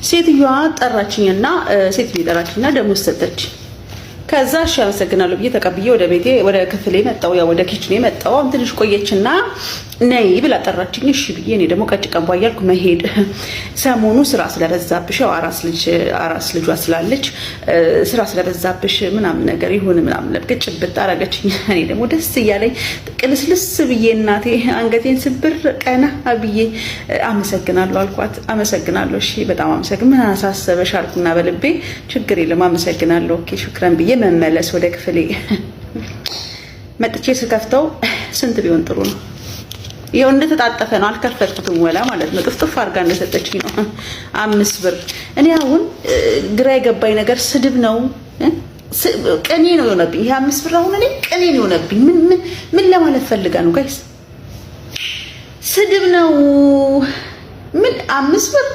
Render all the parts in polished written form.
ሴትዮዋ ጠራችኝና ሴትዮዋ ጠራችኝና ደሞዝ ሰጠች። ከዛ እሺ አመሰግናለሁ ብዬ ተቀብዬ ወደ ቤቴ ወደ ክፍሌ መጣሁ። ያው ወደ ኪችኔ መጣሁ። ትንሽ ቆየችና ነይ ብላ ጠራችኝ። እሺ ብዬ እኔ ደግሞ ቀጭቀን ባያልኩ መሄድ ሰሞኑ ስራ ስለበዛብሽ ያው አራስ ልጇ ስላለች ስራ ስለበዛብሽ ምናምን ነገር ይሁን ምናምን ለብቀጭ ብታረገችኝ እኔ ደግሞ ደስ እያለኝ ቅልስልስ ብዬ እናቴ አንገቴን ስብር ቀና ብዬ አመሰግናለሁ አልኳት። አመሰግናለሁ እሺ በጣም አመሰግን ምን አሳሰበሽ አልኩና በልቤ ችግር የለም አመሰግናለሁ ኦኬ ሹክራን ብዬ መመለስ ወደ ክፍሌ መጥቼ ስከፍተው ስንት ቢሆን ጥሩ ነው? ይሄው እንደተጣጠፈ ነው። አልከፈትኩትም ወላ ማለት ነው። ጥፍጥፍ አድርጋ እንደሰጠችኝ ነው 5 ብር። እኔ አሁን ግራ የገባኝ ነገር ስድብ ነው ቅኔ ነው የሆነብኝ። ይሄ 5 ብር አሁን እኔ ቅኔ ነው የሆነብኝ። ምን ለማለት ፈልጋ ነው ጋይስ? ስድብ ነው ምን 5 ብር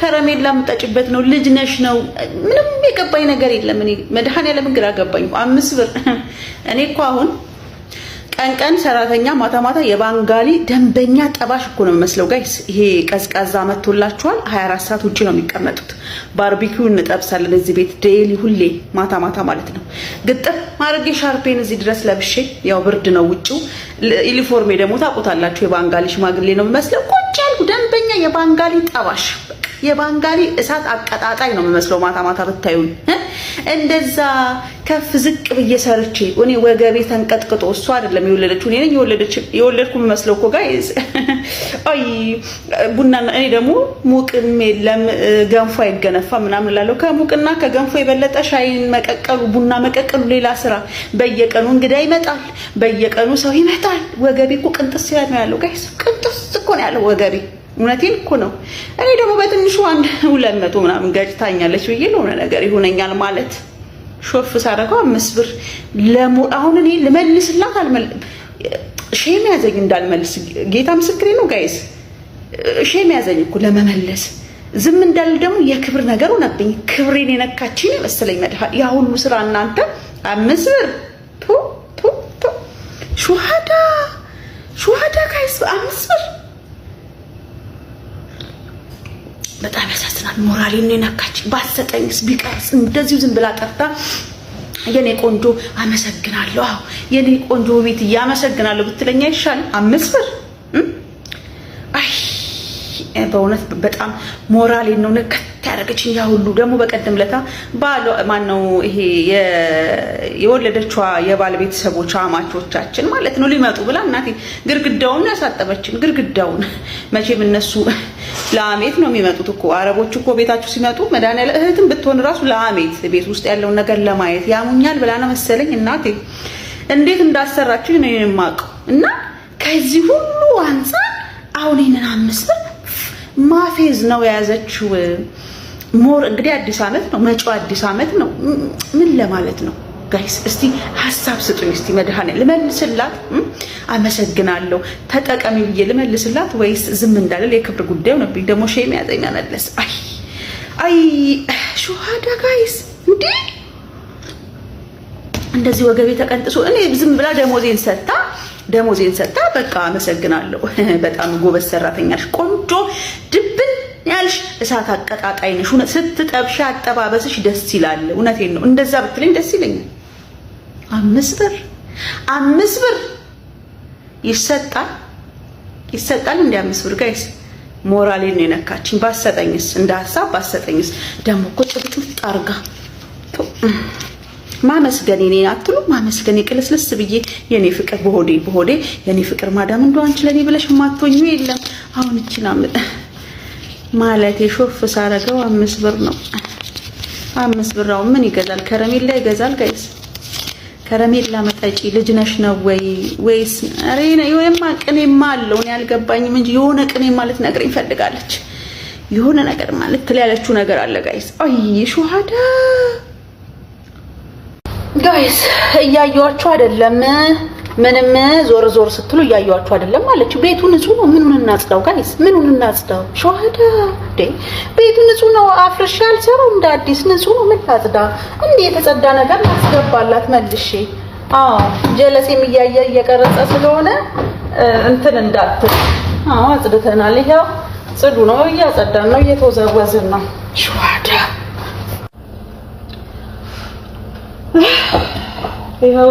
ከረሜላ የምጠጭበት ነው ልጅ ነሽ ነው ምንም የገባኝ ነገር የለም። እኔ መድኃኒዓለም ግራ ገባኝ። 5 ብር እኔ እኮ አሁን ቀን ሰራተኛ ማታ የባንጋሊ ደንበኛ ጠባሽ እኮ ነው መስለው ጋይስ። ይሄ ቀዝቃዛ መጥቶላችኋል 24 ሰዓት ውጪ ነው የሚቀመጡት። ባርቢኪው እንጠብሳለን እዚህ ቤት ዴይሊ ሁሌ ማታ ማለት ነው። ግጥም ማረጌ ሻርፔን እዚህ ድረስ ለብሼ ያው ብርድ ነው ውጪው። ዩኒፎርሜ ደግሞ ታውቁታላችሁ የባንጋሊ ሽማግሌ ነው መስለው ቁጭ ያልኩ ደንበኛ የባንጋሊ ጠባሽ የባንጋሊ እሳት አቀጣጣይ ነው መስለው ማታ ብታዩኝ እንደዛ ከፍ ዝቅ በየሰርቼ እኔ ወገቤ ተንቀጥቅጦ እሷ አይደለም የወለደችው እኔ ነኝ የወለድኩ መስለው እኮ ጋይስ። አይ ቡና እኔ ደግሞ ሙቅም የለም ገንፎ አይገነፋ ምናምን ላለው ከሙቅና ከገንፎ የበለጠ ሻይን መቀቀሉ ቡና መቀቀሉ ሌላ ስራ። በየቀኑ እንግዳ ይመጣል፣ በየቀኑ ሰው ይመጣል። ወገቤ እኮ ቅንጥስ ያለው ጋይስ ቅንጥስ እኮ ነው ያለው ወገቤ። እውነቴን እኮ ነው። እኔ ደግሞ በትንሹ 200 ምናምን ጋጭታኛለች ብዬ ለሆነ ነገር ይሆነኛል ማለት ሾፍ ሳረጋው 5 ብር አሁን እኔ ልመልስላት ሼም ያዘኝ እንዳልመልስ ጌታ ምስክሬ ነው ጋይስ። ሼም ያዘኝ እኮ ለመመለስ ዝም እንዳል ደግሞ የክብር ነገር ሆነብኝ። ክብሬን የነካችኝ መሰለኝ መድሃ ያ ሁሉ ስራ እናንተ 5 ብር ሹሃዳ ጋይስ 5 ብር በጣም ያሳዝናል። ሞራሌን ነካች። ባሰጠኝስ ቢቀርስ እንደዚሁ ዝም ብላ ጠርታ የኔ ቆንጆ አመሰግናለሁ አዎ የኔ ቆንጆ ቤት ያመሰግናለሁ ብትለኛ ይሻል 5 ብር አይ በእውነት በጣም ሞራሌን ነው ነከት ያደረገችኝ። ያ ሁሉ ደግሞ በቀደም ለታ ባሏ ማነው ይሄ የወለደችዋ የባል ቤተሰቦች አማቾቻችን ማለት ነው ሊመጡ ብላ እናቴ ግርግዳውን ያሳጠበችን። ግርግዳውን መቼም እነሱ ለአሜት ነው የሚመጡት እኮ አረቦች እኮ ቤታችሁ ሲመጡ መድኃኒዓለም እህትም ብትሆን ራሱ ለአሜት ቤት ውስጥ ያለውን ነገር ለማየት ያሙኛል ብላ ነው መሰለኝ እናቴ እንዴት እንዳሰራችሁ ነው የማውቀው። እና ከዚህ ሁሉ አንፃር አሁን ይሄንን 5 ብር ማፌዝ ነው የያዘችው። ሞር እንግዲህ አዲስ አመት ነው መጪው አዲስ አመት ነው። ምን ለማለት ነው ጋይስ? እስቲ ሀሳብ ስጡኝ። እስቲ መድኃኒዓለም ልመልስላት አመሰግናለሁ ተጠቀሚ ብዬ ልመልስላት ወይስ ዝም እንዳለ የክብር ጉዳይ ሆነብኝ። ደግሞ ሼም ያዘኝ መመለስ። አይ ሹሃዳ ጋይስ እንዴ እንደዚህ ወገቤ ተቀንጥሶ እኔ ዝም ብላ ደሞዜን ሰጣ በቃ አመሰግናለሁ በጣም ጎበዝ ሰራተኛሽ ቆንጆ ድብን ያልሽ እሳት አቀጣጣይ ነሽ ስትጠብሽ አጠባበስሽ ደስ ይላል። እውነቴን ነው እንደዛ ብትለኝ ደስ ይለኛል። 5 ብር ይሰጣል እንደ 5 ብር ጋይስ። ሞራሌን ነው የነካችኝ። ባሰጠኝስ እንደ ሀሳብ ባሰጠኝስ ደግሞ እኮ ጥብጥብ አርጋ ማመስገን እኔ አትሉ ማመስገን ቅልስልስ ብዬ የኔ ፍቅር በሆዴ የኔ ፍቅር ማዳም እንደው አንቺ ለኔ ብለሽ ማትወኙ የለም። አሁን እቺና ማለት የሾፍ ሳረገው 5 ብር ነው። 5 ብር አሁን ምን ይገዛል? ከረሜላ ይገዛል ጋይስ። ከረሜላ መጠጪ ልጅ ነሽ ነው ወይስ አሬና የሆነማ ቅኔማ አለው እኔ አልገባኝም እንጂ የሆነ ቅኔ ማለት ነገር ይፈልጋለች። የሆነ ነገር ማለት ትላለችው ነገር አለ ጋይስ። አይ ሹሃዳ ጋይስ እያያችሁ አይደለም ምንም ዞር ስትሉ እያያችሁ አይደለም ማለት ቤቱ ንጹህ ነው። ምኑን እናጽዳው ጋይስ? ምኑን እናጽዳው? ሹሃዳ ቤቱ ንጹህ ነው። አፍርሻ አልሰራው እንደ አዲስ ንጹህ ነው። ምን ታጽዳ? እንዴ የተጸዳ ነገር ማስገባላት መልሼ ጀለሴም እየቀረጸ ስለሆነ እንትን እንዳትል አጽድተናል። ይሄው ጽዱ ነው። እያጸዳን ነው፣ እየተወዘወዝን ነው። ሸዋዳ ይኸው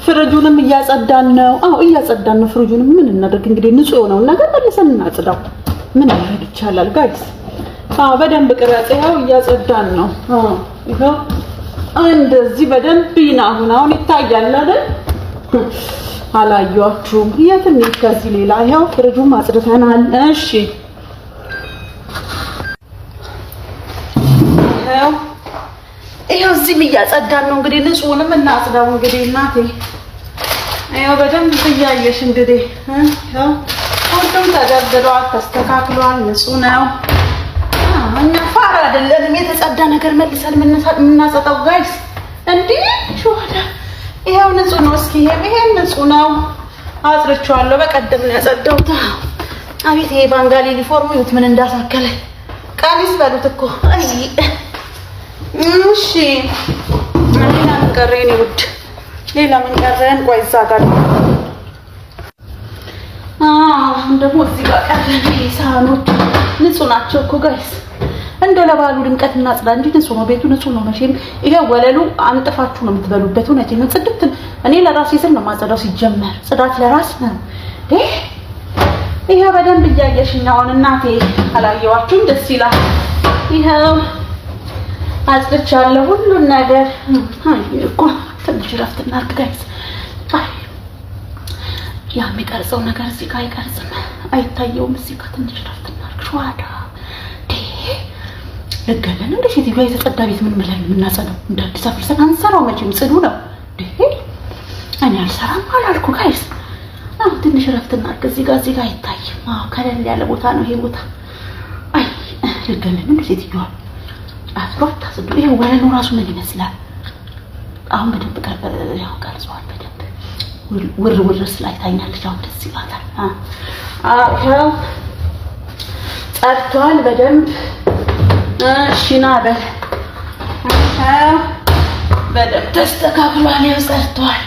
ፍሪጁንም እያጸዳን ነው። እያጸዳን ነው ፍሪጁንም። ምን እናደርግ እንግዲህ ንጹህ የሆነውን ነገር መልሰን እናጽዳው። ምን ማድረግ ይቻላል ጋይስ? በደንብ ቅረጽ። ይኸው እያጸዳን ነው። ይኸው እንደዚህ በደንብ አሁን ይታያል አይደል? አላየኋችሁም? የትም ከዚህ ሌላ ይኸው ፍሪጁን አጽድተናል። እሺ ይኸው እዚህም እያጸዳን ነው እንግዲህ ንጹህንም እናጽዳው እንግዲህ እናቴ። ይኸው በደንብ እያየሽ እንግዲህ ይኸው ሁሉም ተደርድሯል፣ ተስተካክሏል፣ ንጹህ ነው። እኛ ፋራ አይደለንም። የተጸዳ ነገር መልሰን የምናጸዳው ጋይስ እንዴ ሹሃዳ ይሄው ንጹህ ነው። እስኪ ይሄም ንጹህ ነው። አጽድቼዋለሁ። በቀደም ነው ያጸዳሁት። አቤት ይሄ ባንጋሊ ዩኒፎርም ይሁት ምን እንዳሳከለ ቀሚስ በሉት እኮ። እሺ ሌላ ምን ቀረኝ ውድ? ሌላ ምን ቀረን? ቆይ እዛ ጋር ደግሞ እዚህ ጋር ቀረን። ሳህኖች ንጹህ ናቸው እኮ ጋይስ። እንደ ለባሉ ድምቀት እናጽዳ እንጂ ንጹህ ነው ቤቱ፣ ንጹህ ነው። መቼም ይሄ ወለሉ አንጥፋችሁ ነው የምትበሉበት። እውነቴን ነው። ጽድት እኔ ለራሴ ስል ነው ማጸዳው። ሲጀመር ጽዳት ለራስ ነው። ይሄ በደንብ እያየሽኝ አሁን እናቴ። አላየዋችሁም? ደስ ይላል። ይሄው አጽድቻለሁ ሁሉን ነገር። እኮ ትንሽ ረፍት እናድርግ ጋይስ። ያ የሚቀርጸው ነገር እዚህ ጋር አይቀርጽም፣ አይታየውም። እዚህ ጋር ትንሽ ረፍት እናድርግ። ሸዋዳ ለገለን እንደ ሴትዮዋ የተጸዳ ቤት ምን ብለን የምናጸዳው? እንደ አዲስ አፍርሰን አንሰራው። መቼም ጽዱ ነው። እኔ አልሰራም አላልኩ ጋይስ። ትንሽ ረፍት እናድርግ። እዚህ ጋር አይታይም። ከለል ያለ ቦታ ነው ይሄ ቦታ። ለገለን እንደ ሴትዮዋ አፍሯት ታጽዱ። ይሄ ወለሉ ራሱ ምን ይመስላል? አሁን በደንብ ቀርጿል። በደንብ ውር ስላይታኛለች። አሁን ደስ ይላታል። ይኸው ጸድቷል በደንብ። እሺ ና በል በደንብ ተስተካክሏል። ይኸው ጸድቷል።